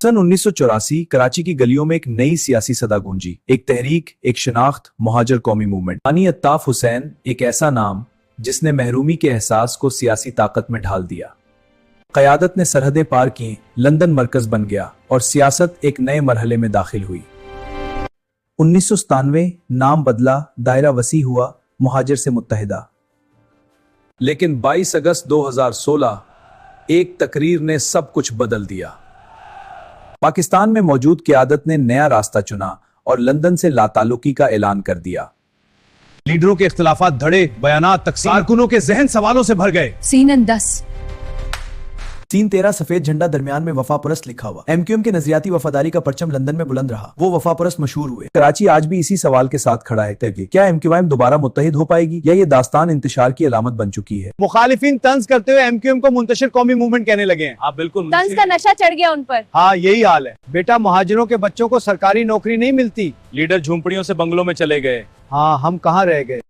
सन 1984 कराची की गलियों में एक नई सियासी सदा गूंजी, एक तहरीक, एक शिनाख्त, मुहाजिर कौमी मूवमेंट। रानी अत्ताफ हुसैन, एक ऐसा नाम जिसने महरूमी के एहसास को सियासी ताकत में ढाल दिया। क़यादत ने सरहदें पार की, लंदन मरकज बन गया और सियासत एक नए मरहले में दाखिल हुई। 1997 नाम बदला, दायरा वसी हुआ, मुहाजिर से मुत्तहिदा। लेकिन 22 अगस्त 2016 एक तकरीर ने सब कुछ बदल दिया। पाकिस्तान में मौजूद क़यादत ने नया रास्ता चुना और लंदन से लाताल्लुकी का ऐलान कर दिया। लीडरों के इख्तिलाफात धड़े, बयानात तकसीम, कारकुनों के जहन सवालों से भर गए। सीन 10 सीन 13 सफेद झंडा दरमियान में वफापरस्त लिखा हुआ। एमक्यूएम के नजरियाती वफादारी का परचम लंदन में बुलंद रहा, वो वफापरस्त मशहूर हुए। कराची आज भी इसी सवाल के साथ खड़ा है कि क्या एमक्यूएम दोबारा मुत्तहिद हो पाएगी या ये दास्तान इंतशार की अलामत बन चुकी है। मुखालिफिन तंज करते हुए एमक्यूएम को मुंतशिर कौमी मूवमेंट कहने लगे हैं। हाँ बिल्कुल, तंज का नशा चढ़ गया उन पर। हाँ यही हाल है बेटा, मुहाजिरों के बच्चों को सरकारी नौकरी नहीं मिलती, लीडर झूंपड़ियों से बंगलों में चले गए। हाँ हम कहाँ रह गए।